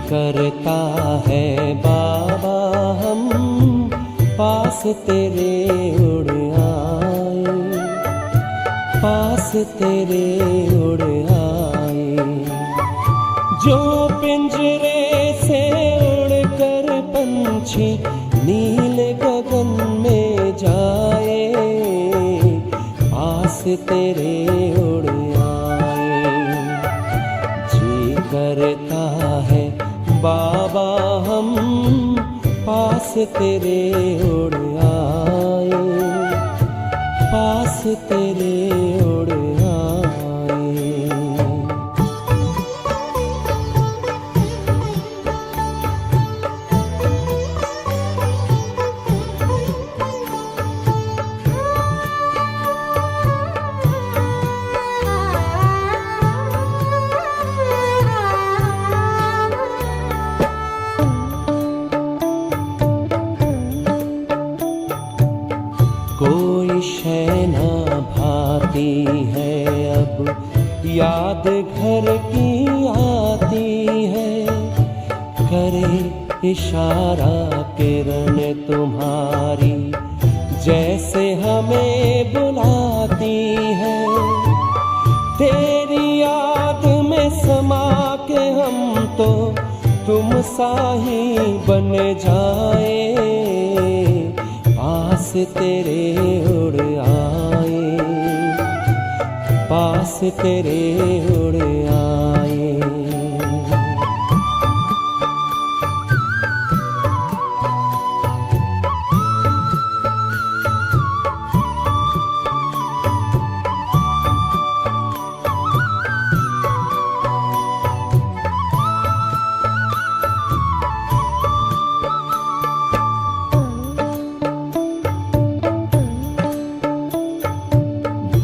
करता है बाबा हम पास तेरे उड़ आए, पास तेरे उड़ आए। जो पिंजरे से उड़कर पंछी नील गगन में जाए, पास तेरे उड़ आए। जी करता है बाबा हम पास तेरे उड़ आए, पास तेरे उड़ आए। कोई शय ना भाती है अब याद घर की आती है, करे इशारा किरण तुम्हारी जैसे हमें बुलाती है। तेरी याद में समा के हम तो तुम सा ही बन जाए, पास तेरे उड़ आए, पास तेरे उड़ आए।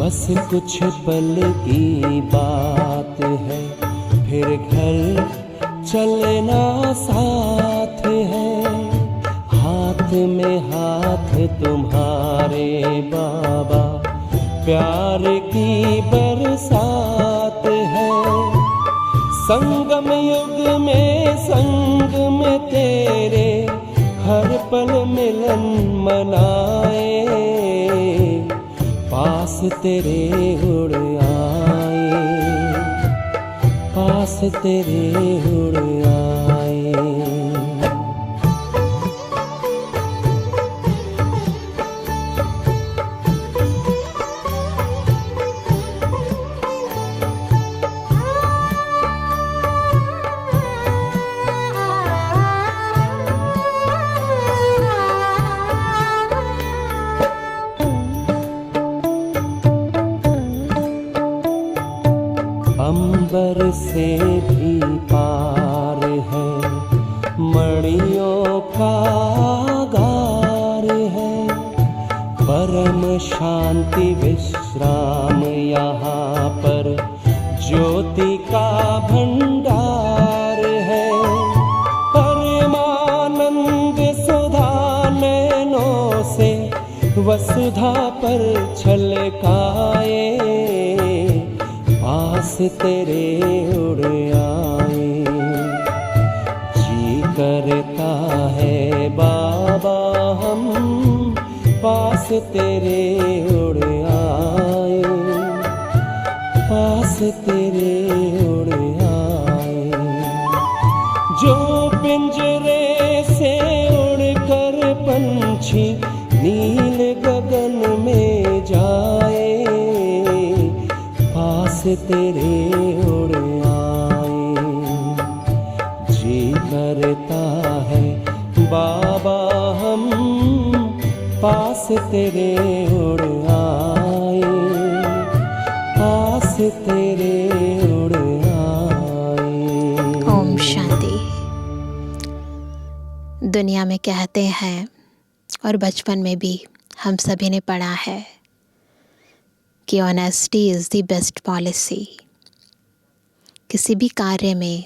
बस कुछ पल की बात है, फिर घर चलना साथ है। हाथ में हाथ तुम्हारे बाबा, प्यार की बरसात है। संगम युग में संग में तेरे हर पल मिलन मनाए, पास तेरे उड़ आए, पास तेरे उड़ आए। अंबर से भी पार है, मणियों का गार है। परम शांति विश्राम यहाँ पर, ज्योति का भंडार है। परमानंद सुधा नैनों से वसुधा पर छलकाए, पास तेरे उड़ आए। जी करता है बाबा हम पास तेरे उड़ आए, पास तेरे उड़ आए। जो पिंजरे से उड़कर पंछी नील गगन में जाए, पास तेरे उड़ आए। जी करता है बाबा हम पास तेरे उड़ आए, पास तेरे उड़ आए। ओम शांति। दुनिया में कहते हैं और बचपन में भी हम सभी ने पढ़ा है कि honesty is the best policy. किसी भी कार्य में,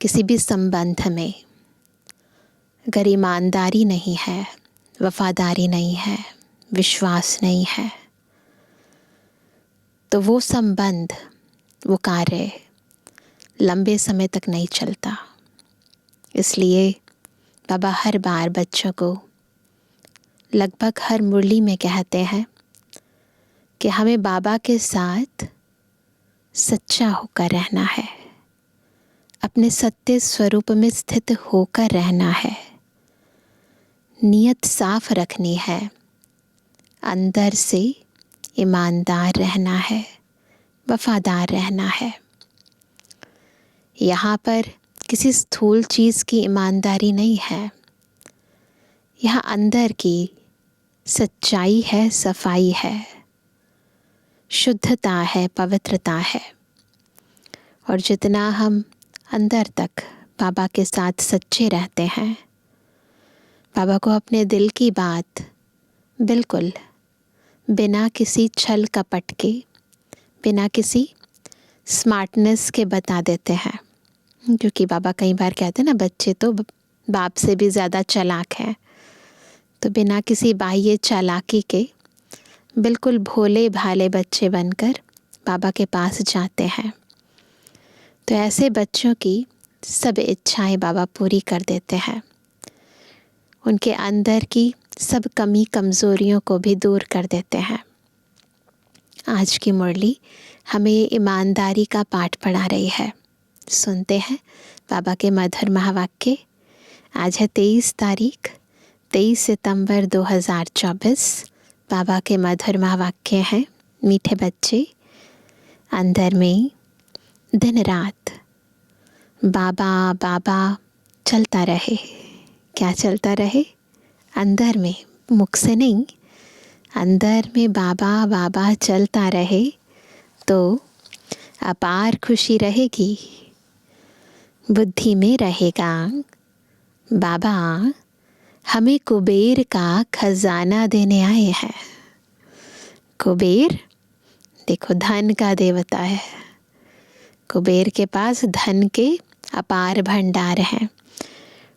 किसी भी संबंध में अगर ईमानदारी नहीं है, वफादारी नहीं है, विश्वास नहीं है, तो वो संबंध, वो कार्य लंबे समय तक नहीं चलता। इसलिए बाबा हर बार बच्चों को लगभग हर मुरली में कहते हैं कि हमें बाबा के साथ सच्चा होकर रहना है, अपने सत्य स्वरूप में स्थित होकर रहना है, नियत साफ रखनी है, अंदर से ईमानदार रहना है, वफादार रहना है। यहाँ पर किसी स्थूल चीज़ की ईमानदारी नहीं है, यहाँ अंदर की सच्चाई है, सफाई है, शुद्धता है, पवित्रता है। और जितना हम अंदर तक बाबा के साथ सच्चे रहते हैं, बाबा को अपने दिल की बात बिल्कुल बिना किसी छल कपट के, बिना किसी स्मार्टनेस के बता देते हैं। क्योंकि बाबा कई बार कहते हैं ना, बच्चे तो बाप से भी ज़्यादा चालाक हैं। तो बिना किसी बाह्य चालाकी के बिल्कुल भोले भाले बच्चे बनकर बाबा के पास जाते हैं। तो ऐसे बच्चों की सब इच्छाएं बाबा पूरी कर देते हैं, उनके अंदर की सब कमी कमज़ोरियों को भी दूर कर देते हैं। आज की मुरली हमें ईमानदारी का पाठ पढ़ा रही है। सुनते हैं बाबा के मधुर महावाक्य। आज है 23 तारीख, 23 सितंबर 2024। बाबा के मधुर महावाक्य हैं, मीठे बच्चे, अंदर में दिन रात बाबा बाबा चलता रहे। क्या चलता रहे? अंदर में, मुख से नहीं, अंदर में बाबा बाबा चलता रहे तो अपार खुशी रहेगी, बुद्धि में रहेगा। बाबा हमें कुबेर का खजाना देने आए हैं। कुबेर देखो धन का देवता है। कुबेर के पास धन के अपार भंडार हैं।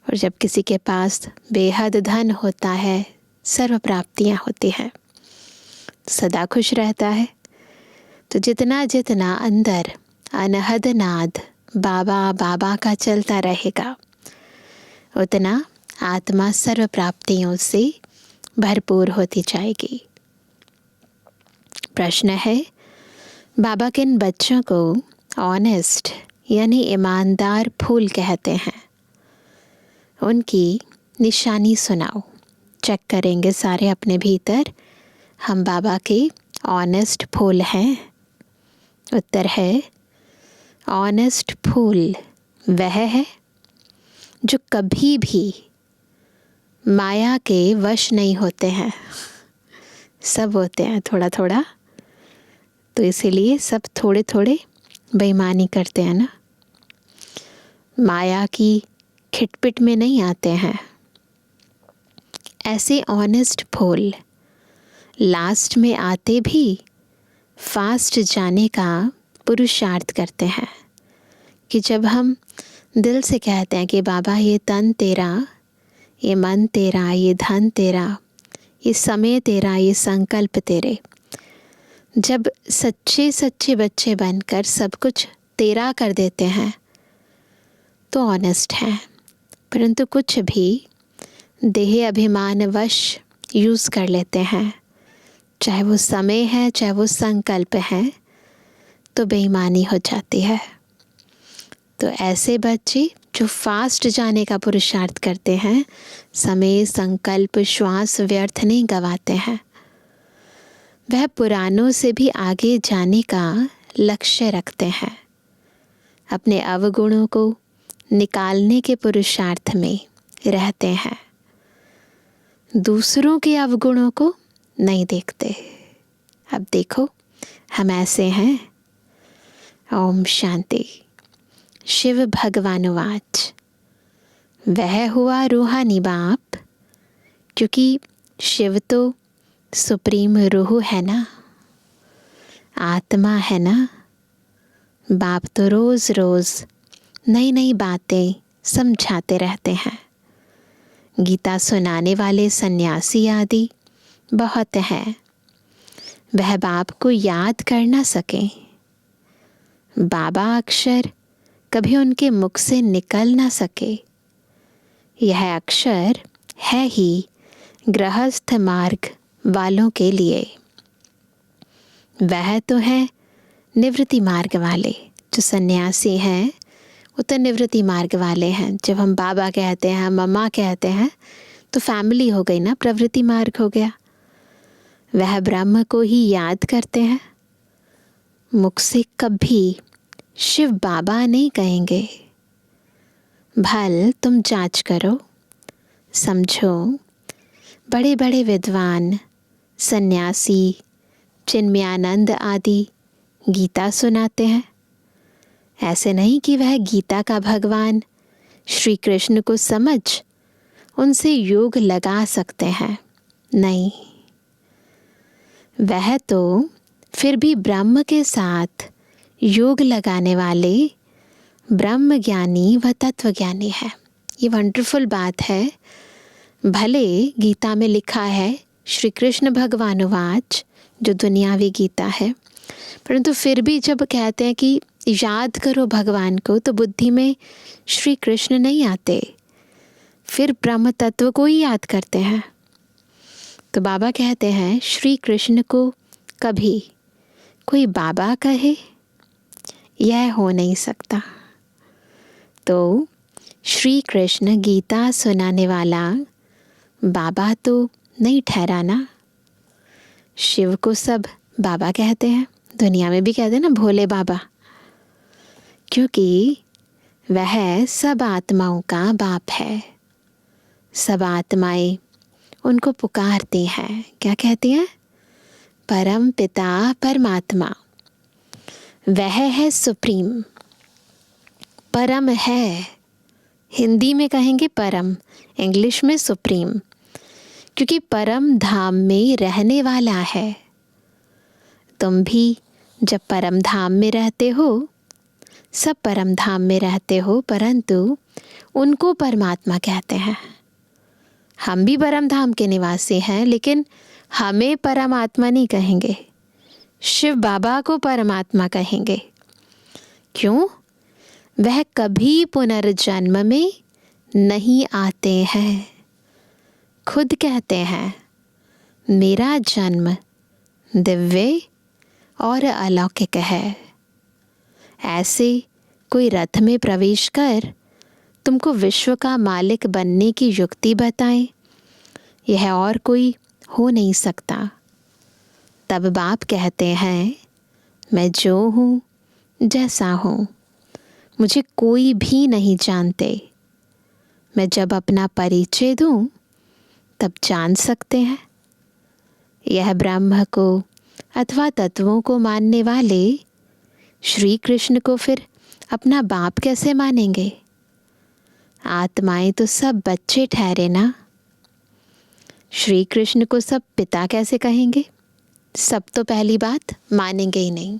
और जब किसी के पास बेहद धन होता है, सर्व प्राप्तियाँ होती हैं, सदा खुश रहता है। तो जितना जितना अंदर अनहद नाद बाबा बाबा का चलता रहेगा, उतना आत्मा सर्व प्राप्तियों से भरपूर होती जाएगी। प्रश्न है, बाबा किन बच्चों को ऑनेस्ट यानी ईमानदार फूल कहते हैं? उनकी निशानी सुनाओ। चेक करेंगे सारे अपने भीतर, हम बाबा के ऑनेस्ट फूल हैं। उत्तर है, ऑनेस्ट फूल वह है जो कभी भी माया के वश नहीं होते हैं। सब होते हैं थोड़ा थोड़ा, तो इसीलिए सब थोड़े थोड़े बेईमानी करते हैं ना, माया की खिटपिट में नहीं आते हैं। ऐसे ऑनेस्ट फूल लास्ट में आते भी फास्ट जाने का पुरुषार्थ करते हैं। कि जब हम दिल से कहते हैं कि बाबा ये तन तेरा, ये मन तेरा, ये धन तेरा, ये समय तेरा, ये संकल्प तेरे, जब सच्चे सच्चे बच्चे बनकर सब कुछ तेरा कर देते हैं तो ऑनेस्ट हैं। परंतु कुछ भी देह अभिमानवश यूज़ कर लेते हैं, चाहे वो समय है, चाहे वो संकल्प है, तो बेईमानी हो जाती है। तो ऐसे बच्चे जो फास्ट जाने का पुरुषार्थ करते हैं, समय, संकल्प, श्वास व्यर्थ नहीं गवाते हैं, वह पुरानों से भी आगे जाने का लक्ष्य रखते हैं। अपने अवगुणों को निकालने के पुरुषार्थ में रहते हैं, दूसरों के अवगुणों को नहीं देखते। अब देखो हम ऐसे हैं। ओम शांति। शिव भगवानुवाच वह हुआ रूहानी बाप, क्योंकि शिव तो सुप्रीम रूह है ना, आत्मा है ना। बाप तो रोज़ रोज़ नई नई बातें समझाते रहते हैं। गीता सुनाने वाले सन्यासी आदि बहुत हैं। वह बाप को याद कर ना सकें। बाबा अक्षर कभी उनके मुख से निकल ना सके। यह अक्षर है ही गृहस्थ मार्ग वालों के लिए। वह तो है निवृत्ति मार्ग वाले। जो सन्यासी हैं वो तो निवृत्ति मार्ग वाले हैं। जब हम बाबा कहते हैं, मम्मा कहते हैं, तो फैमिली हो गई ना, प्रवृत्ति मार्ग हो गया। वह ब्रह्म को ही याद करते हैं। मुख से कभी शिव बाबा नहीं कहेंगे। भल तुम जांच करो, समझो। बड़े बड़े विद्वान, सन्यासी, चिन्मयानंद आदि गीता सुनाते हैं। ऐसे नहीं कि वह गीता का भगवान श्री कृष्ण को समझ उनसे योग लगा सकते हैं। नहीं, वह तो फिर भी ब्रह्म के साथ योग लगाने वाले ब्रह्म ज्ञानी व तत्व ज्ञानी है। ये वंडरफुल बात है। भले गीता में लिखा है श्री कृष्ण भगवानुवाच, जो दुनियावी गीता है, परंतु फिर भी जब कहते हैं कि याद करो भगवान को, तो बुद्धि में श्री कृष्ण नहीं आते, फिर ब्रह्म तत्व को ही याद करते हैं। तो बाबा कहते हैं श्री कृष्ण को कभी कोई बाबा कहे, यह हो नहीं सकता। तो श्री कृष्ण गीता सुनाने वाला बाबा तो नहीं ठहराना। शिव को सब बाबा कहते हैं, दुनिया में भी कहते हैं ना भोले बाबा, क्योंकि वह सब आत्माओं का बाप है। सब आत्माएं उनको पुकारती हैं। क्या कहती हैं? परम पिता परमात्मा। वह है सुप्रीम, परम है। हिंदी में कहेंगे परम, इंग्लिश में सुप्रीम, क्योंकि परम धाम में रहने वाला है। तुम भी जब परम धाम में रहते हो, सब परम धाम में रहते हो, परंतु उनको परमात्मा कहते हैं। हम भी परम धाम के निवासी हैं, लेकिन हमें परमात्मा नहीं कहेंगे, शिव बाबा को परमात्मा कहेंगे। क्यों? वह कभी पुनर्जन्म में नहीं आते हैं। खुद कहते हैं मेरा जन्म दिव्य और अलौकिक है। ऐसे कोई रथ में प्रवेश कर तुमको विश्व का मालिक बनने की युक्ति बताएं, यह और कोई हो नहीं सकता। तब बाप कहते हैं मैं जो हूँ, जैसा हूँ, मुझे कोई भी नहीं जानते। मैं जब अपना परिचय दूँ तब जान सकते हैं। यह ब्रह्म को अथवा तत्वों को मानने वाले श्री कृष्ण को फिर अपना बाप कैसे मानेंगे? आत्माएं तो सब बच्चे ठहरे ना। श्री कृष्ण को सब पिता कैसे कहेंगे? सब तो पहली बात मानेंगे ही नहीं,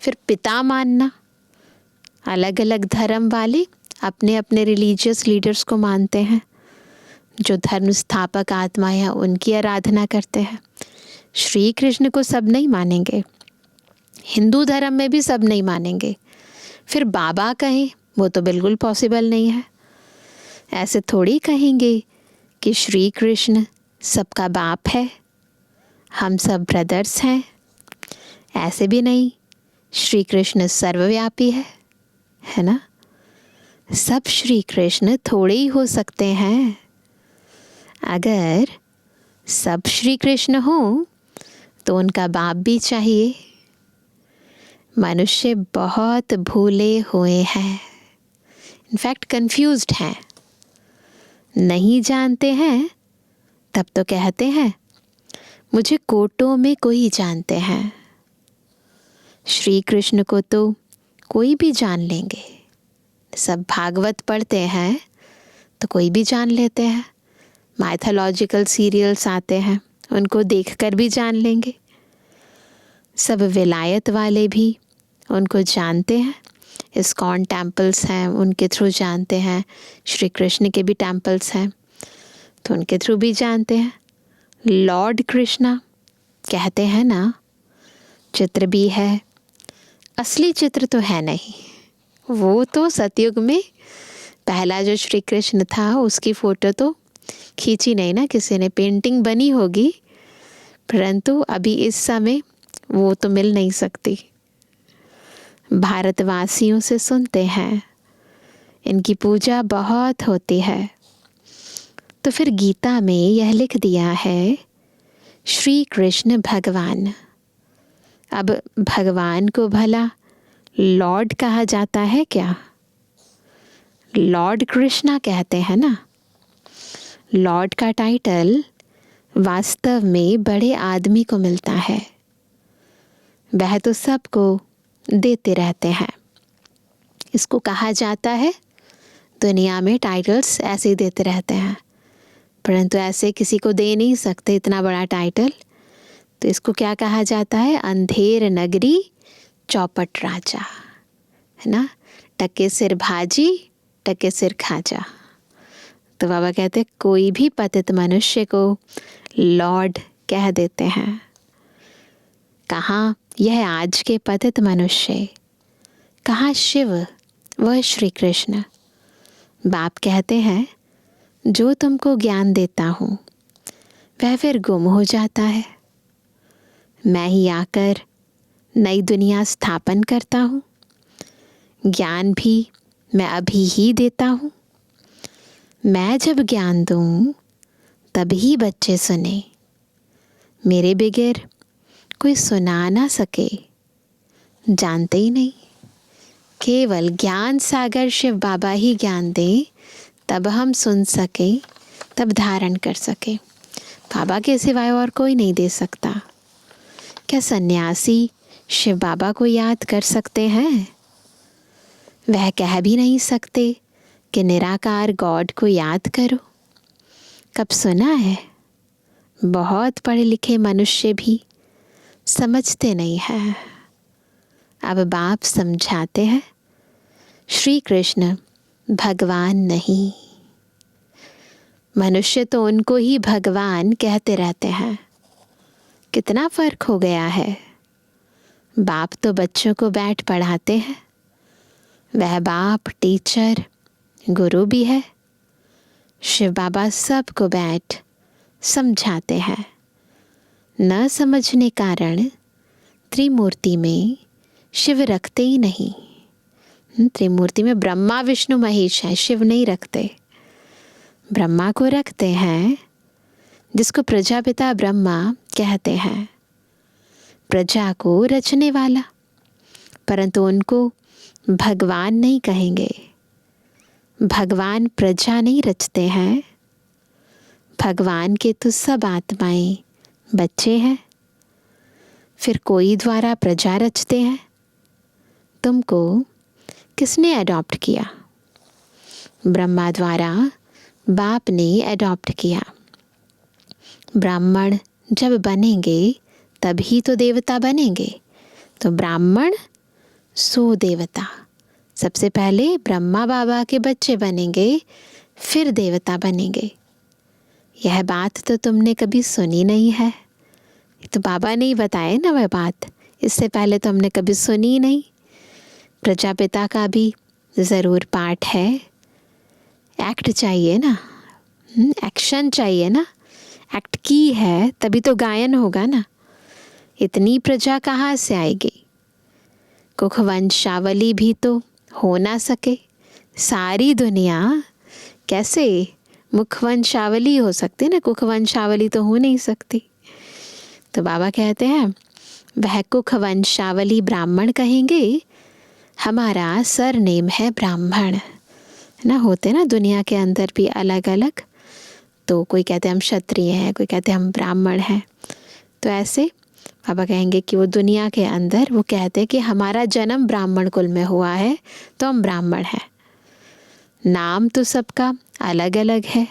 फिर पिता मानना। अलग अलग धर्म वाले अपने अपने रिलीजियस लीडर्स को मानते हैं। जो धर्म स्थापक आत्माएं हैं उनकी आराधना करते हैं। श्री कृष्ण को सब नहीं मानेंगे। हिंदू धर्म में भी सब नहीं मानेंगे, फिर बाबा कहें, वो तो बिल्कुल पॉसिबल नहीं है। ऐसे थोड़ी कहेंगे कि श्री कृष्ण सबका बाप है, हम सब ब्रदर्स हैं। ऐसे भी नहीं, श्री कृष्ण सर्वव्यापी है ना। सब श्री कृष्ण थोड़े ही हो सकते हैं। अगर सब श्री कृष्ण हो तो उनका बाप भी चाहिए। मनुष्य बहुत भूले हुए हैं, इनफैक्ट कंफ्यूज्ड हैं। नहीं जानते हैं तब तो कहते हैं मुझे कोटों में कोई जानते हैं। श्री कृष्ण को तो कोई भी जान लेंगे। सब भागवत पढ़ते हैं तो कोई भी जान लेते हैं। माइथोलॉजिकल सीरियल्स आते हैं, उनको देखकर भी जान लेंगे। सब विलायत वाले भी उनको जानते हैं। इस्कॉन टेम्पल्स हैं, उनके थ्रू जानते हैं। श्री कृष्ण के भी टेम्पल्स हैं, तो उनके थ्रू भी जानते हैं। लॉर्ड कृष्णा कहते हैं ना, चित्र भी है, असली चित्र तो है नहीं। वो तो सतयुग में पहला जो श्री कृष्ण था उसकी फ़ोटो तो खींची नहीं ना किसी ने, पेंटिंग बनी होगी, परंतु अभी इस समय वो तो मिल नहीं सकती। भारतवासियों से सुनते हैं, इनकी पूजा बहुत होती है। तो फिर गीता में यह लिख दिया है श्री कृष्ण भगवान। अब भगवान को भला लॉर्ड कहा जाता है क्या? लॉर्ड कृष्णा कहते हैं ना। लॉर्ड का टाइटल वास्तव में बड़े आदमी को मिलता है, वह तो सबको देते रहते हैं। इसको कहा जाता है, दुनिया में टाइटल्स ऐसे ही देते रहते हैं, परंतु ऐसे किसी को दे नहीं सकते इतना बड़ा टाइटल। तो इसको क्या कहा जाता है? अंधेर नगरी चौपट राजा, है ना। टके सिर भाजी, टके सिर खाजा। तो बाबा कहते हैं कोई भी पतित मनुष्य को लॉर्ड कह देते हैं। कहाँ यह आज के पतित मनुष्य, कहाँ शिव वह श्री कृष्ण। बाप कहते हैं जो तुमको ज्ञान देता हूँ वह फिर गुम हो जाता है। मैं ही आकर नई दुनिया स्थापन करता हूँ। ज्ञान भी मैं अभी ही देता हूँ। मैं जब ज्ञान दूँ तभी बच्चे सुने, मेरे बगैर कोई सुना ना सके। जानते ही नहीं, केवल ज्ञान सागर शिव बाबा ही ज्ञान दे, तब हम सुन सके, तब धारण कर सके। बाबा के सिवाय और कोई नहीं दे सकता। क्या सन्यासी शिव बाबा को याद कर सकते हैं? वह कह भी नहीं सकते कि निराकार गॉड को याद करो। कब सुना है? बहुत पढ़े लिखे मनुष्य भी समझते नहीं हैं। अब बाप समझाते हैं, श्री कृष्ण भगवान नहीं। मनुष्य तो उनको ही भगवान कहते रहते हैं। कितना फर्क हो गया है। बाप तो बच्चों को बैठ पढ़ाते हैं, वह बाप टीचर गुरु भी है। शिव बाबा सबको बैठ समझाते हैं। न समझने कारण त्रिमूर्ति में शिव रखते ही नहीं। त्रिमूर्ति में ब्रह्मा विष्णु महेश है, शिव नहीं रखते। ब्रह्मा को रखते हैं, जिसको प्रजापिता ब्रह्मा कहते हैं, प्रजा को रचने वाला, परंतु उनको भगवान नहीं कहेंगे। भगवान प्रजा नहीं रचते हैं। भगवान के तो सब आत्माएं बच्चे हैं। फिर कोई द्वारा प्रजा रचते हैं। तुमको किसने अडॉप्ट किया? ब्रह्मा द्वारा बाप ने अडॉप्ट किया। ब्राह्मण जब बनेंगे तभी तो देवता बनेंगे। तो ब्राह्मण सो देवता। सबसे पहले ब्रह्मा बाबा के बच्चे बनेंगे, फिर देवता बनेंगे। यह बात तो तुमने कभी सुनी नहीं है। तो बाबा ने ही बताए ना वह बात, इससे पहले तो हमने कभी सुनी ही नहीं। प्रजापिता का भी ज़रूर पाठ है। एक्ट चाहिए ना, एक्शन चाहिए ना। एक्ट की है तभी तो गायन होगा ना। इतनी प्रजा कहाँ से आएगी? कुख वंशावली भी तो हो ना सके। सारी दुनिया कैसे मुख वंशावली हो सकती ना, कुख वंशावली तो हो नहीं सकती। तो बाबा कहते हैं वह कुख वंशावली ब्राह्मण कहेंगे, हमारा सरनेम है ब्राह्मण, है ना। होते ना दुनिया के अंदर भी अलग अलग। तो कोई कहते हैं हम क्षत्रिय हैं, कोई कहते हैं हम ब्राह्मण हैं। तो ऐसे बाबा कहेंगे कि वो दुनिया के अंदर वो कहते हैं कि हमारा जन्म ब्राह्मण कुल में हुआ है, तो हम ब्राह्मण हैं। नाम तो सबका अलग अलग है,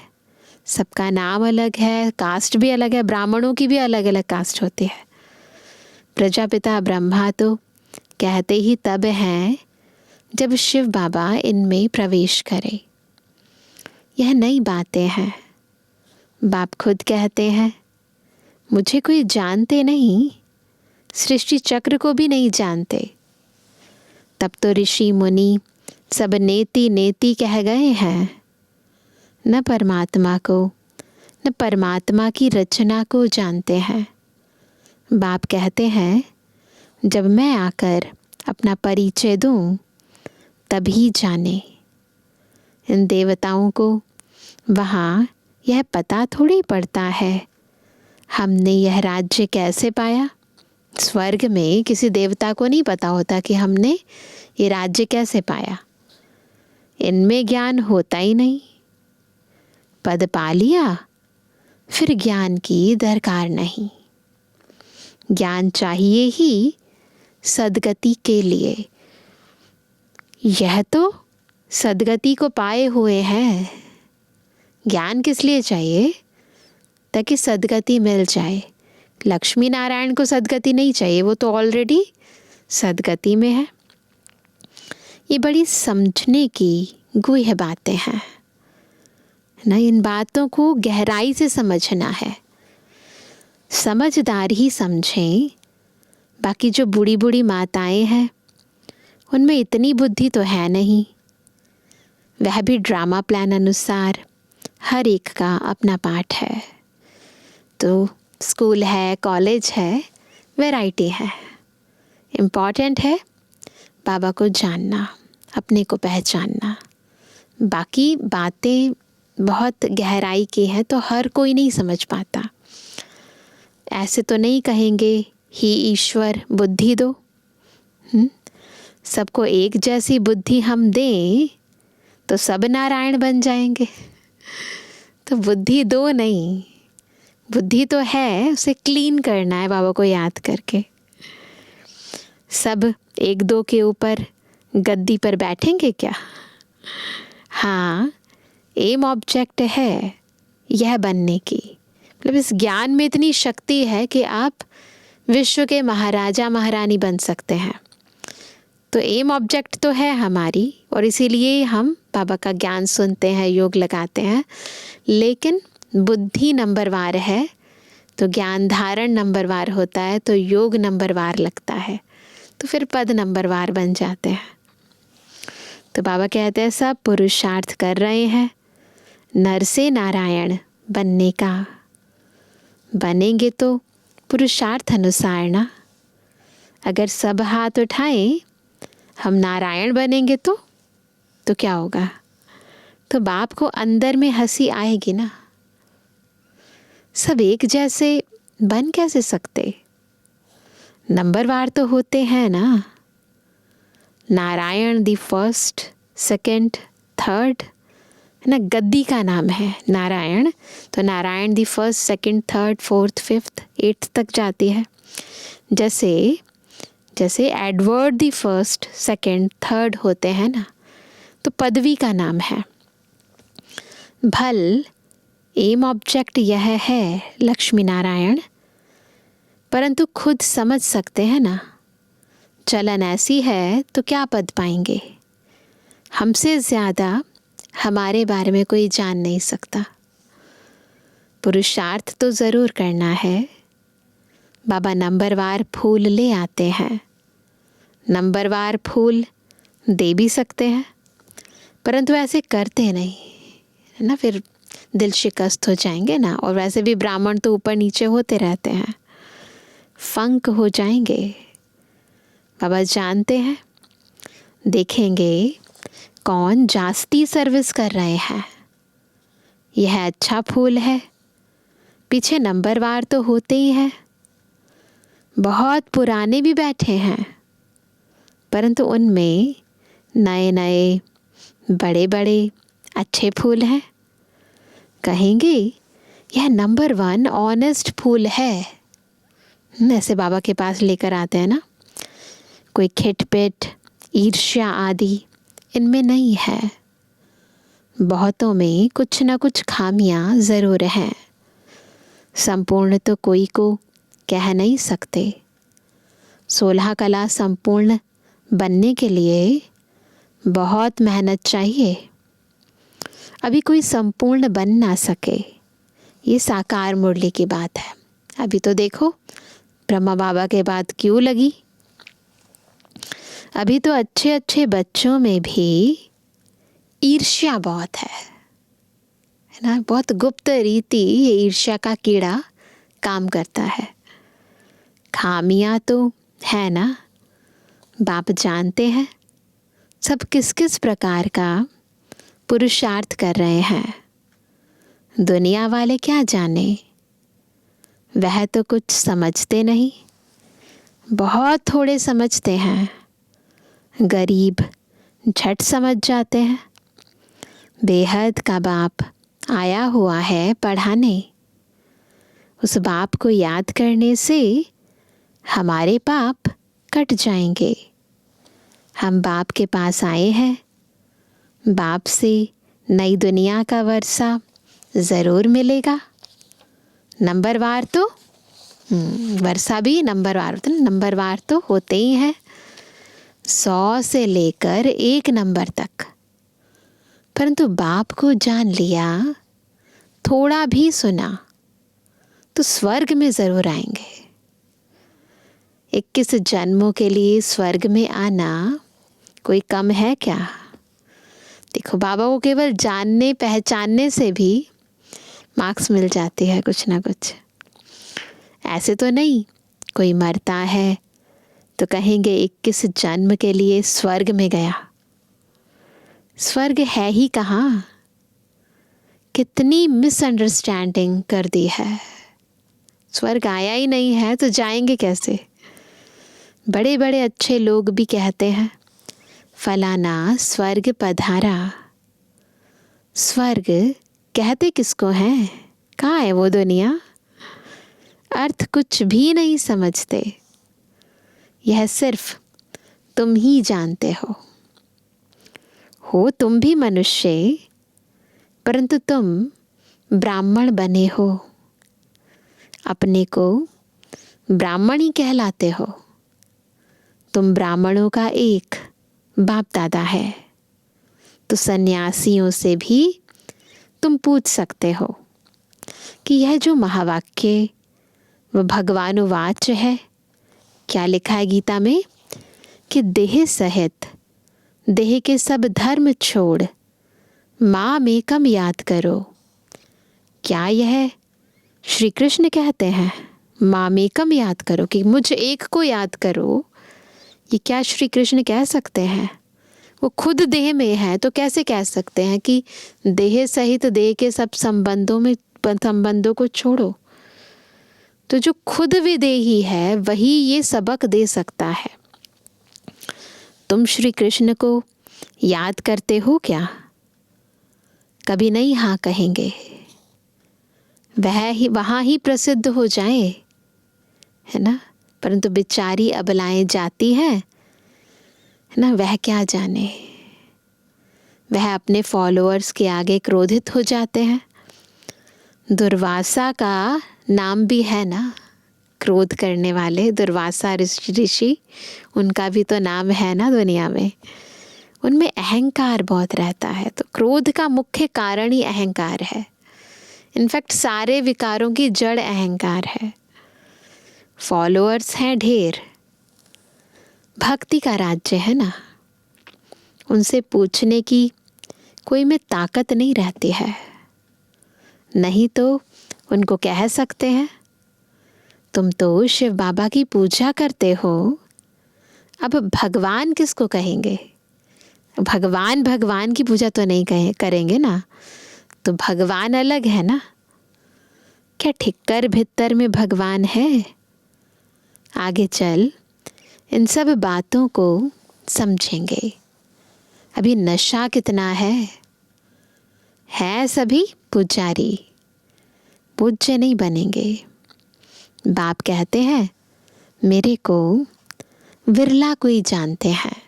सबका नाम अलग है, कास्ट भी अलग है, ब्राह्मणों की भी अलग अलग कास्ट होती है। प्रजापिता ब्रह्मा तो कहते ही तब हैं जब शिव बाबा इनमें प्रवेश करें। यह नई बातें हैं। बाप खुद कहते हैं, मुझे कोई जानते नहीं, सृष्टि चक्र को भी नहीं जानते। तब तो ऋषि मुनि सब नेति नेति कह गए हैं, न परमात्मा को न परमात्मा की रचना को जानते हैं। बाप कहते हैं, जब मैं आकर अपना परिचय दूं तभी जाने। इन देवताओं को वहाँ यह पता थोड़ी पड़ता है हमने यह राज्य कैसे पाया। स्वर्ग में किसी देवता को नहीं पता होता कि हमने ये राज्य कैसे पाया। इनमें ज्ञान होता ही नहीं। पद पा लिया, फिर ज्ञान की दरकार नहीं। ज्ञान चाहिए ही सद्गति के लिए। यह तो सद्गति को पाए हुए हैं। ज्ञान किस लिए चाहिए? ताकि सद्गति मिल जाए। लक्ष्मी नारायण को सद्गति नहीं चाहिए, वो तो ऑलरेडी सद्गति में है। ये बड़ी समझने की गूढ़ बातें हैं ना। इन बातों को गहराई से समझना है। समझदार ही समझें। बाकी जो बूढ़ी बूढ़ी माताएं हैं उनमें इतनी बुद्धि तो है नहीं। वह भी ड्रामा प्लान अनुसार हर एक का अपना पाठ है। तो स्कूल है, कॉलेज है, वैरायटी है। इम्पॉर्टेंट है बाबा को जानना, अपने को पहचानना। बाकी बातें बहुत गहराई की है तो हर कोई नहीं समझ पाता। ऐसे तो नहीं कहेंगे ही ईश्वर बुद्धि दो। सबको एक जैसी बुद्धि हम दें तो सब नारायण बन जाएंगे। तो बुद्धि दो नहीं, बुद्धि तो है, उसे क्लीन करना है बाबा को याद करके। सब एक दो के ऊपर गद्दी पर बैठेंगे क्या? हाँ, एम ऑब्जेक्ट है यह बनने की। मतलब इस ज्ञान में इतनी शक्ति है कि आप विश्व के महाराजा महारानी बन सकते हैं। तो एम ऑब्जेक्ट तो है हमारी, और इसीलिए हम बाबा का ज्ञान सुनते हैं, योग लगाते हैं। लेकिन बुद्धि नंबरवार है तो ज्ञान धारण नंबरवार होता है, तो योग नंबरवार लगता है, तो फिर पद नंबरवार बन जाते हैं। तो बाबा कहते हैं सब पुरुषार्थ कर रहे हैं नर से नारायण बनने का। बनेंगे तो पुरुषार्थ अनुसार ना। अगर सब हाथ उठाएं हम नारायण बनेंगे तो क्या होगा? तो बाप को अंदर में हंसी आएगी ना। सब एक जैसे बन कैसे सकते? नंबरवार तो होते हैं ना। Narayan the first, second, third है ना। गद्दी का नाम है नारायण, तो Narayan the first, second, third, fourth, fifth, eighth तक जाती है। जैसे Edward the first, second, third होते हैं ना, तो पदवी का नाम है। भल एम ऑब्जेक्ट यह है लक्ष्मी नारायण, परंतु खुद समझ सकते हैं ना। चलन ऐसी है तो क्या पद पाएंगे? हमसे ज़्यादा हमारे बारे में कोई जान नहीं सकता। पुरुषार्थ तो ज़रूर करना है। बाबा नंबरवार फूल ले आते हैं, नंबरवार फूल दे भी सकते हैं, परंतु ऐसे करते नहीं है ना। फिर दिल शिकस्त हो जाएंगे ना। और वैसे भी ब्राह्मण तो ऊपर नीचे होते रहते हैं, फंक हो जाएंगे। बाबा जानते हैं, देखेंगे कौन जास्ती सर्विस कर रहे हैं। यह अच्छा फूल है, पीछे नंबरवार तो होते ही हैं। बहुत पुराने भी बैठे हैं, परंतु उनमें नए नए बड़े बड़े अच्छे फूल हैं। कहेंगे यह नंबर 1 ऑनेस्ट फूल है। ऐसे बाबा के पास लेकर आते हैं ना। कोई खिटपिट, ईर्ष्या आदि इनमें नहीं है। बहुतों में कुछ न कुछ खामियां ज़रूर हैं। संपूर्ण तो कोई को कह नहीं सकते। 16 कला संपूर्ण बनने के लिए बहुत मेहनत चाहिए। अभी कोई संपूर्ण बन ना सके, ये साकार मुरली की बात है। अभी तो देखो ब्रह्मा बाबा के बाद क्यों लगी। अभी तो अच्छे अच्छे बच्चों में भी ईर्ष्या बहुत है ना। बहुत गुप्त रीति ये ईर्ष्या का कीड़ा काम करता है। खामियां तो है ना, बाप जानते हैं सब किस किस प्रकार का पुरुषार्थ कर रहे हैं। दुनिया वाले क्या जाने, वह तो कुछ समझते नहीं, बहुत थोड़े समझते हैं। गरीब झट समझ जाते हैं। बेहद का बाप आया हुआ है पढ़ाने। उस बाप को याद करने से हमारे पाप कट जाएंगे। हम बाप के पास आए हैं, बाप से नई दुनिया का वर्षा ज़रूर मिलेगा। नंबरवार तो वर्षा भी नंबरवार होता है, नंबरवार तो होते ही हैं, 100 से लेकर 1 नंबर तक। परंतु बाप को जान लिया, थोड़ा भी सुना तो स्वर्ग में ज़रूर आएंगे। 21 जन्मों के लिए स्वर्ग में आना कोई कम है क्या? देखो बाबा को केवल जानने पहचानने से भी मार्क्स मिल जाते हैं कुछ ना कुछ। ऐसे तो नहीं कोई मरता है तो कहेंगे 21 जन्म के लिए स्वर्ग में गया। स्वर्ग है ही कहाँ। कितनी मिसअंडरस्टैंडिंग कर दी है। स्वर्ग आया ही नहीं है तो जाएंगे कैसे। बड़े बड़े अच्छे लोग भी कहते हैं फलाना स्वर्ग पधारा। स्वर्ग कहते किसको हैं? कहाँ है वो दुनिया? अर्थ कुछ भी नहीं समझते। यह सिर्फ तुम ही जानते हो तुम भी मनुष्य, परंतु तुम ब्राह्मण बने हो। अपने को ब्राह्मण ही कहलाते हो। तुम ब्राह्मणों का एक बाप दादा है, तो सन्यासियों से भी तुम पूछ सकते हो कि यह जो महावाक्य वह भगवानुवाच है। क्या लिखा है गीता में कि देह सहित देह के सब धर्म छोड़ माम एकम याद करो। क्या यह श्री कृष्ण कहते हैं माम एकम याद करो कि मुझ एक को याद करो? ये क्या श्री कृष्ण कह सकते हैं? वो खुद देह में है तो कैसे कह सकते हैं कि देह सहित देह के सब संबंधों को छोड़ो? तो जो खुद विदेही है वही ये सबक दे सकता है। तुम श्री कृष्ण को याद करते हो क्या? कभी नहीं हाँ कहेंगे। वहाँ ही प्रसिद्ध हो जाए, है ना। परंतु बेचारी अबलाएं जाती है ना, वह क्या जाने। वह अपने फॉलोअर्स के आगे क्रोधित हो जाते हैं। दुर्वासा का नाम भी है ना, क्रोध करने वाले दुर्वासा ऋषि, उनका भी तो नाम है ना दुनिया में। उनमें अहंकार बहुत रहता है, तो क्रोध का मुख्य कारण ही अहंकार है। इनफैक्ट सारे विकारों की जड़ अहंकार है। फॉलोअर्स हैं ढेर, भक्ति का राज्य है ना। उनसे पूछने की कोई में ताकत नहीं रहती है, नहीं तो उनको कह सकते हैं तुम तो शिव बाबा की पूजा करते हो, अब भगवान किसको कहेंगे? भगवान की पूजा तो नहीं करेंगे ना, तो भगवान अलग है ना। क्या ठिक्कर भित्तर में भगवान है? आगे चल इन सब बातों को समझेंगे। अभी नशा कितना है सभी पुजारी, पूज्य नहीं बनेंगे। बाप कहते हैं मेरे को विरला कोई जानते हैं।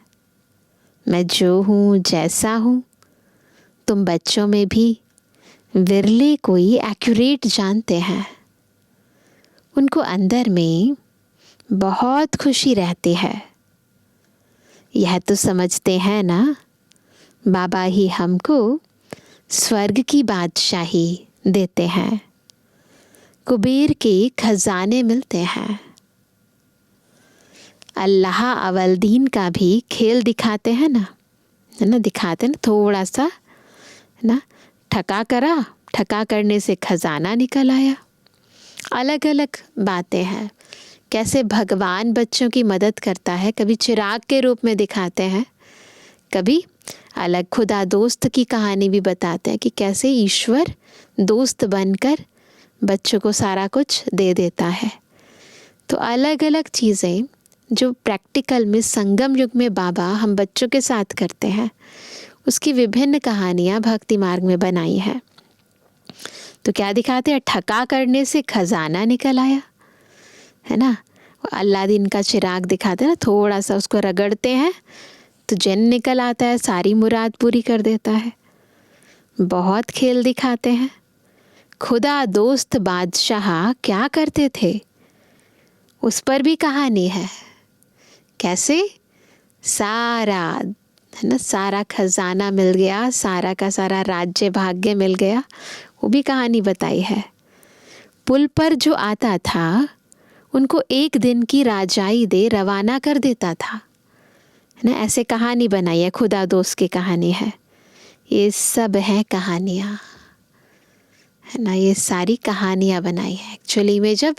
मैं जो हूँ जैसा हूँ तुम बच्चों में भी विरले कोई एक्यूरेट जानते हैं। उनको अंदर में बहुत खुशी रहती है। यह तो समझते हैं ना, बाबा ही हमको स्वर्ग की बादशाही देते हैं, कुबेर के खजाने मिलते हैं। अल्लाह अवलदीन का भी खेल दिखाते हैं ना, है ना, दिखाते हैं ना, थोड़ा सा, है ना, ठका करने से खजाना निकल आया। अलग अलग बातें हैं, कैसे भगवान बच्चों की मदद करता है। कभी चिराग के रूप में दिखाते हैं, कभी अलग खुदा दोस्त की कहानी भी बताते हैं कि कैसे ईश्वर दोस्त बनकर बच्चों को सारा कुछ दे देता है। तो अलग अलग चीज़ें जो प्रैक्टिकल में संगम युग में बाबा हम बच्चों के साथ करते हैं, उसकी विभिन्न कहानियाँ भक्ति मार्ग में बनाई है। तो क्या दिखाते हैं, ठका करने से खजाना निकल आया, है ना। अल्लादीन का चिराग दिखाते हैं ना, थोड़ा सा उसको रगड़ते हैं तो जिन निकल आता है, सारी मुराद पूरी कर देता है। बहुत खेल दिखाते हैं। खुदा दोस्त बादशाह क्या करते थे, उस पर भी कहानी है। कैसे सारा, है ना, सारा खजाना मिल गया, सारा का सारा राज्य भाग्य मिल गया, वो भी कहानी बताई है। पुल पर जो आता था उनको एक दिन की राजाई दे रवाना कर देता था, है ना। ऐसे कहानी बनाई है, खुदा दोस्त की कहानी है। ये सब है कहानियाँ, है ना, ये सारी कहानियाँ बनाई है। एक्चुअली में जब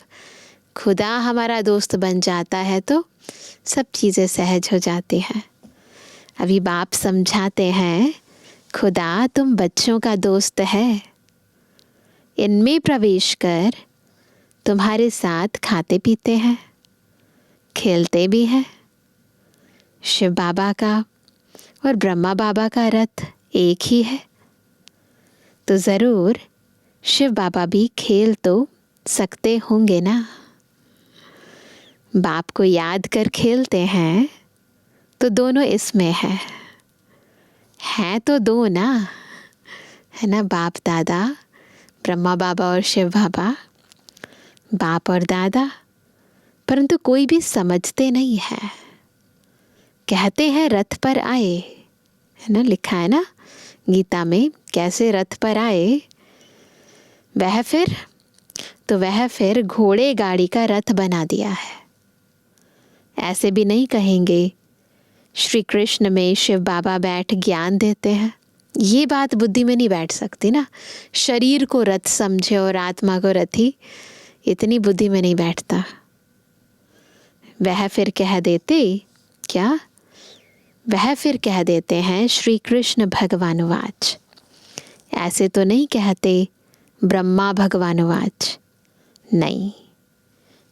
खुदा हमारा दोस्त बन जाता है तो सब चीज़ें सहज हो जाती हैं। अभी बाप समझाते हैं, खुदा तुम बच्चों का दोस्त है, इनमें प्रवेश कर तुम्हारे साथ खाते पीते हैं, खेलते भी हैं। शिव बाबा का और ब्रह्मा बाबा का रथ एक ही है, तो ज़रूर शिव बाबा भी खेल तो सकते होंगे ना। बाप को याद कर खेलते हैं तो दोनों इसमें हैं तो दो ना, है ना। बाप दादा, ब्रह्मा बाबा और शिव बाबा, बाप और दादा, परंतु कोई भी समझते नहीं है। कहते हैं रथ पर आए, है ना, लिखा है ना गीता में, कैसे रथ पर आए। वह फिर घोड़े गाड़ी का रथ बना दिया है। ऐसे भी नहीं कहेंगे श्री कृष्ण में शिव बाबा बैठ ज्ञान देते हैं। ये बात बुद्धि में नहीं बैठ सकती ना। शरीर को रथ समझे और आत्मा को रथी, इतनी बुद्धि में नहीं बैठता। वह फिर कह देते क्या, वह फिर कह देते हैं श्री कृष्ण भगवानुवाच। ऐसे तो नहीं कहते ब्रह्मा भगवानुवाच, नहीं,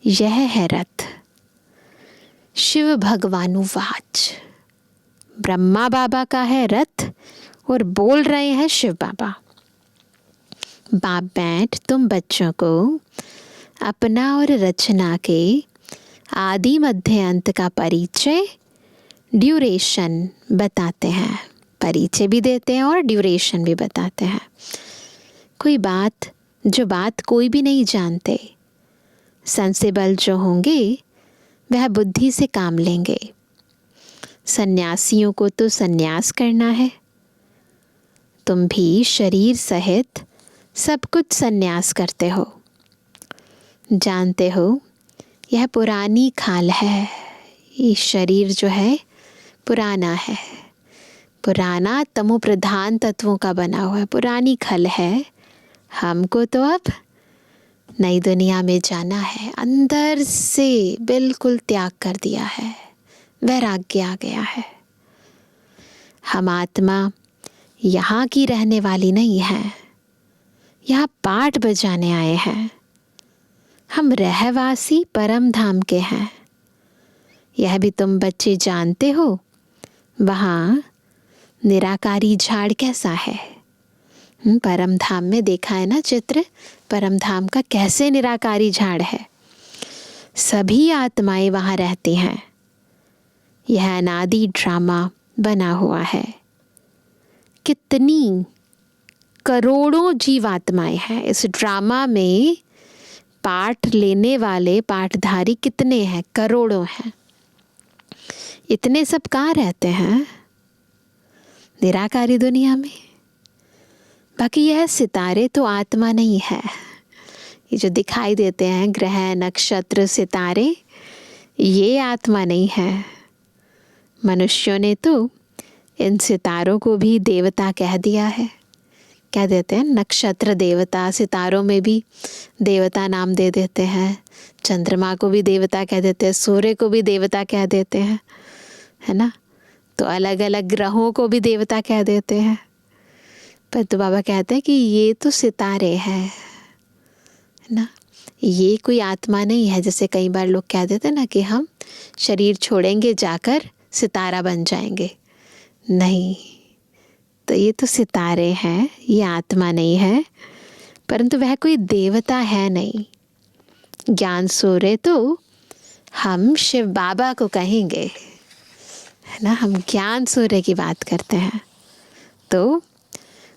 यह है रथ। शिव भगवानुवाच, ब्रह्मा बाबा का है रथ और बोल रहे हैं शिव बाबा। बाप बैठ तुम बच्चों को अपना और रचना के आदि मध्य अंत का परिचय, ड्यूरेशन बताते हैं। परिचय भी देते हैं और ड्यूरेशन भी बताते हैं। कोई बात, जो बात कोई भी नहीं जानते, सेंसिबल जो होंगे वह बुद्धि से काम लेंगे। सन्यासियों को तो सन्यास करना है, तुम भी शरीर सहित सब कुछ सन्यास करते हो। जानते हो यह पुरानी खाल है, ये शरीर जो है पुराना है, पुराना तमो प्रधान तत्वों का बना हुआ है, पुरानी खल है। हमको तो अब नई दुनिया में जाना है, अंदर से बिल्कुल त्याग कर दिया है, वैराग्य आ गया है। हम आत्मा यहाँ की रहने वाली नहीं है, यहाँ पाठ बजाने आए हैं। हम रहवासी परम धाम के हैं, यह भी तुम बच्चे जानते हो। वहाँ निराकारी झाड़ कैसा है, परम धाम में देखा है ना चित्र, परम धाम का कैसे निराकारी झाड़ है। सभी आत्माएं वहाँ रहती हैं। यह अनादि ड्रामा बना हुआ है। कितनी करोड़ों जीवात्माएं हैं। इस ड्रामा में पाठ लेने वाले पाठधारी कितने हैं? करोड़ों हैं। इतने सब कहाँ रहते हैं? निराकारी दुनिया में। बाकी यह सितारे तो आत्मा नहीं है। ये जो दिखाई देते हैं ग्रह, नक्षत्र, सितारे, ये आत्मा नहीं है। मनुष्यों ने तो इन सितारों को भी देवता कह दिया है। क्या देते हैं? नक्षत्र देवता। सितारों में भी देवता नाम दे देते हैं। चंद्रमा को भी देवता कह देते हैं, सूर्य को भी देवता कह देते हैं, है ना। तो अलग अलग ग्रहों को भी देवता कह देते हैं। पर तो बाबा कहते हैं कि ये तो सितारे हैं, है ना। ये कोई आत्मा नहीं है। जैसे कई बार लोग कह देते हैं ना कि हम शरीर छोड़ेंगे, जाकर सितारा बन जाएंगे। नहीं, तो ये तो सितारे हैं, ये आत्मा नहीं है। परंतु वह कोई देवता है नहीं। ज्ञान सूर्य तो हम शिव बाबा को कहेंगे, है ना। हम ज्ञान सूर्य की बात करते हैं, तो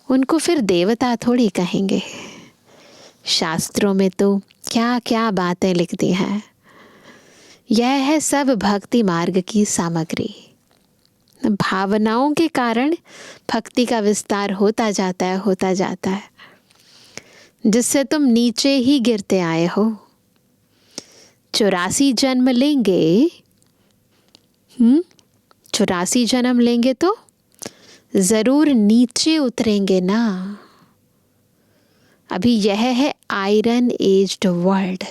उनको फिर देवता थोड़ी कहेंगे। शास्त्रों में तो क्या क्या बातें लिख दी हैं। यह है सब भक्ति मार्ग की सामग्री। भावनाओं के कारण भक्ति का विस्तार होता जाता है, होता जाता है, जिससे तुम नीचे ही गिरते आए हो। 84 जन्म लेंगे, 84 जन्म लेंगे तो जरूर नीचे उतरेंगे ना। अभी यह है आयरन एज्ड वर्ल्ड।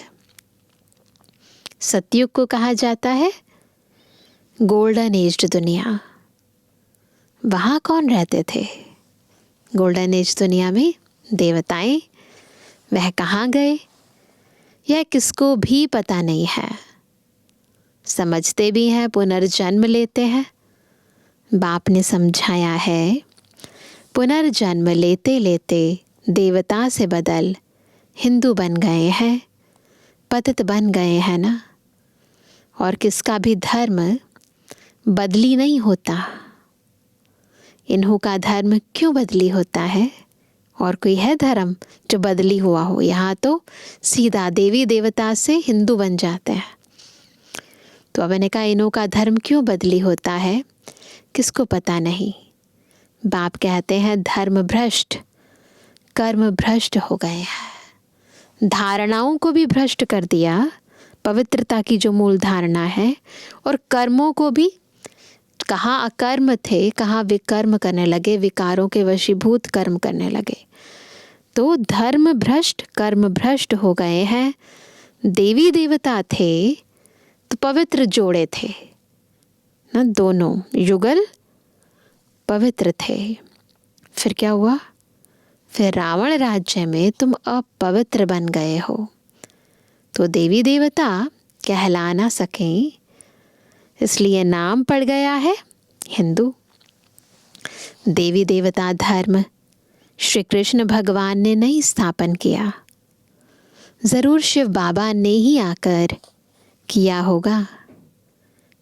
सतयुग को कहा जाता है गोल्डन एज्ड दुनिया। वहाँ कौन रहते थे? गोल्डन एज दुनिया में देवताएं। वह कहाँ गए? यह किसको भी पता नहीं है। समझते भी हैं, पुनर्जन्म लेते हैं। बाप ने समझाया है, पुनर्जन्म लेते लेते देवता से बदल हिंदू बन गए हैं, पतित बन गए हैं ना। और किसका भी धर्म बदली नहीं होता। इन्हों का धर्म क्यों बदली होता है? और कोई है धर्म जो बदली हुआ हो? यहाँ तो सीधा देवी देवता से हिंदू बन जाते हैं। तो अब मैंने कहा इन्हों का धर्म क्यों बदली होता है? किसको पता नहीं। बाप कहते हैं धर्म भ्रष्ट, कर्म भ्रष्ट हो गए हैं। धारणाओं को भी भ्रष्ट कर दिया, पवित्रता की जो मूल धारणा है, और कर्मों को भी। कहाँ अकर्म थे, कहाँ विकर्म करने लगे, विकारों के वशीभूत कर्म करने लगे। तो धर्म भ्रष्ट, कर्म भ्रष्ट हो गए हैं। देवी देवता थे तो पवित्र जोड़े थे ना, दोनों युगल पवित्र थे। फिर क्या हुआ? फिर रावण राज्य में तुम अपवित्र बन गए हो, तो देवी देवता कहला ना सकें, इसलिए नाम पड़ गया है हिंदू। देवी देवता धर्म श्री कृष्ण भगवान ने नहीं स्थापन किया, जरूर शिव बाबा ने ही आकर किया होगा।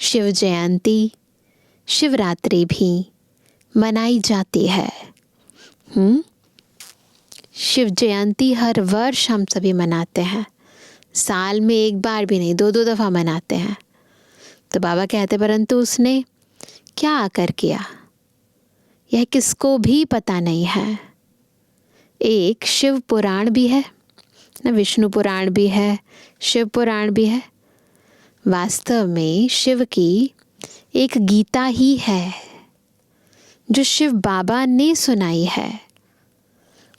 शिव जयंती, शिवरात्रि भी मनाई जाती है। शिव जयंती हर वर्ष हम सभी मनाते हैं। साल में एक बार भी नहीं, 2-2 दफ़ा मनाते हैं। तो बाबा कहते परंतु उसने क्या आकर किया, यह किसको भी पता नहीं है। एक शिव पुराण भी है ना, विष्णु पुराण भी है, शिव पुराण भी है। वास्तव में शिव की एक गीता ही है जो शिव बाबा ने सुनाई है,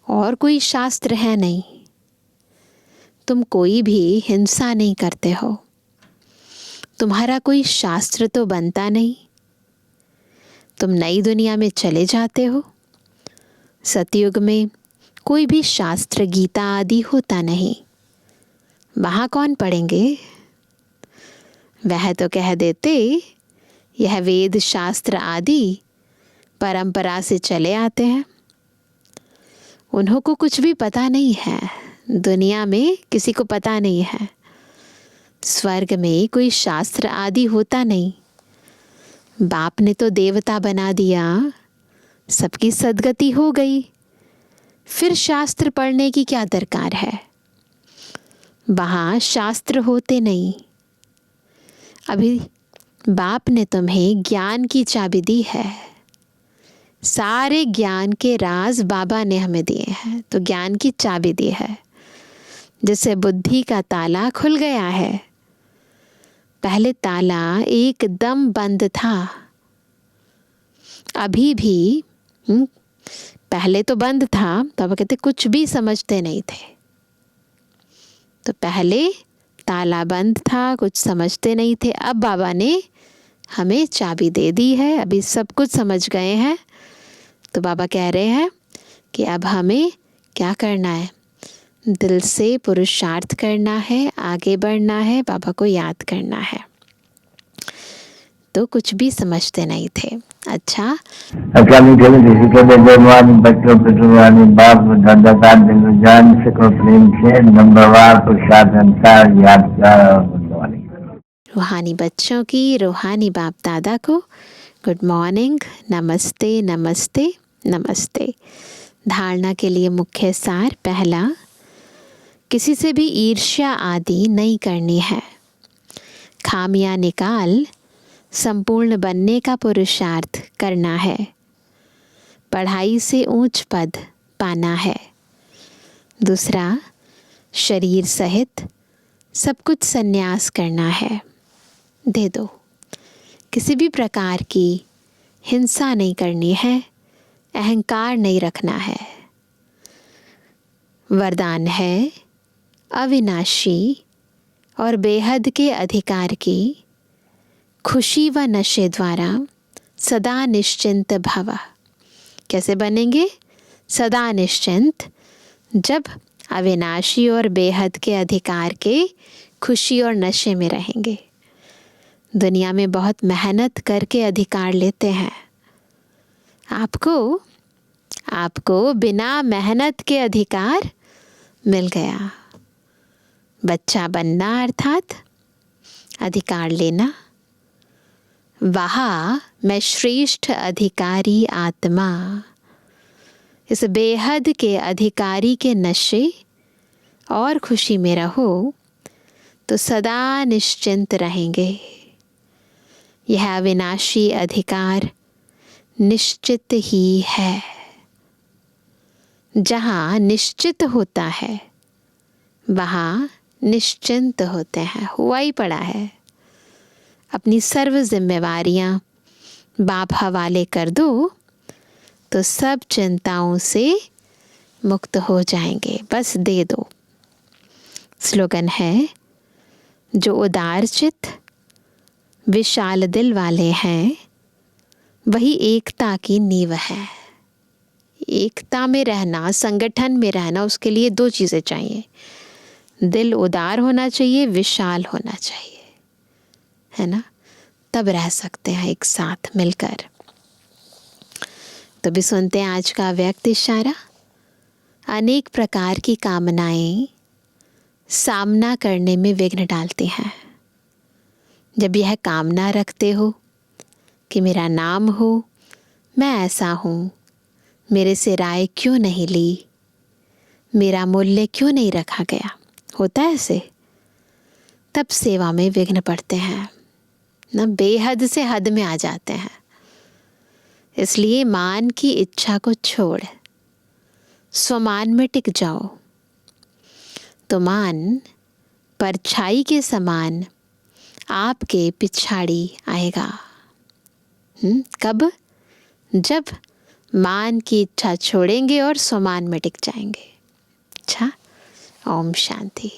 और कोई शास्त्र है नहीं। तुम कोई भी हिंसा नहीं करते हो, तुम्हारा कोई शास्त्र तो बनता नहीं। तुम नई दुनिया में चले जाते हो। सतयुग में कोई भी शास्त्र, गीता आदि होता नहीं। वहाँ कौन पढ़ेंगे? वह तो कह देते यह वेद शास्त्र आदि परंपरा से चले आते हैं। उन्हों को कुछ भी पता नहीं है। दुनिया में किसी को पता नहीं है। स्वर्ग में कोई शास्त्र आदि होता नहीं। बाप ने तो देवता बना दिया, सबकी सदगति हो गई। फिर शास्त्र पढ़ने की क्या दरकार है? वहाँ शास्त्र होते नहीं। अभी बाप ने तुम्हें ज्ञान की चाबी दी है। सारे ज्ञान के राज बाबा ने हमें दिए हैं, तो ज्ञान की चाबी दी है, जिससे बुद्धि का ताला खुल गया है। पहले ताला एकदम बंद था, अभी भी पहले तो बंद था, तो अब कहते कुछ भी समझते नहीं थे। तो पहले ताला बंद था, कुछ समझते नहीं थे। अब बाबा ने हमें चाबी दे दी है, अभी सब कुछ समझ गए हैं। तो बाबा कह रहे हैं कि अब हमें क्या करना है? दिल से पुरुषार्थ करना है, आगे बढ़ना है, बाबा को याद करना है। तो कुछ भी समझते नहीं थे। अच्छा, बेटवानी बाप दादा का दिल जान सको प्रेम से नंबरवार प्रसाद अनुसार याद रूहानी बच्चों की रूहानी बाप दादा को गुड मॉर्निंग, नमस्ते नमस्ते नमस्ते। धारणा के लिए मुख्य सार। पहला, किसी से भी ईर्ष्या आदि नहीं करनी है। खामियां निकाल संपूर्ण बनने का पुरुषार्थ करना है। पढ़ाई से ऊंच पद पाना है। दूसरा, शरीर सहित सब कुछ संन्यास करना है। दे दो। किसी भी प्रकार की हिंसा नहीं करनी है, अहंकार नहीं रखना है। वरदान है अविनाशी और बेहद के अधिकार की खुशी व नशे द्वारा सदा निश्चिंत भव। कैसे बनेंगे सदा निश्चिंत? जब अविनाशी और बेहद के अधिकार के खुशी और नशे में रहेंगे। दुनिया में बहुत मेहनत करके अधिकार लेते हैं। आपको बिना मेहनत के अधिकार मिल गया। बच्चा बनना अर्थात अधिकार लेना। वहाँ मैं श्रेष्ठ अधिकारी आत्मा। इस बेहद के अधिकारी के नशे और खुशी में रहो तो सदा निश्चिंत रहेंगे। यह अविनाशी अधिकार निश्चित ही है। जहाँ निश्चित होता है वहाँ निश्चिंत होते हैं। हुआ ही पड़ा है। अपनी सर्व जिम्मेवारियाँ बाप हवाले कर दो तो सब चिंताओं से मुक्त हो जाएंगे। बस दे दो। स्लोगन है, जो उदार चित्त विशाल दिल वाले हैं वही एकता की नींव है। एकता में रहना, संगठन में रहना, उसके लिए दो चीज़ें चाहिए। दिल उदार होना चाहिए, विशाल होना चाहिए, है ना? तब रह सकते हैं एक साथ मिलकर। तो भी सुनते हैं आज का व्यक्त इशारा। अनेक प्रकार की कामनाएं सामना करने में विघ्न डालती हैं। जब यह कामना रखते हो कि मेरा नाम हो, मैं ऐसा हूँ, मेरे से राय क्यों नहीं ली, मेरा मूल्य क्यों नहीं रखा गया, होता है ऐसे, तब सेवा में विघ्न पड़ते हैं ना, बेहद से हद में आ जाते हैं। इसलिए मान की इच्छा को छोड़ स्वमान में टिक जाओ तो मान परछाई के समान आपके पिछाड़ी आएगा। कब? जब मान की इच्छा छोड़ेंगे और स्वमान में टिक जाएंगे। अच्छा, ओम शांति।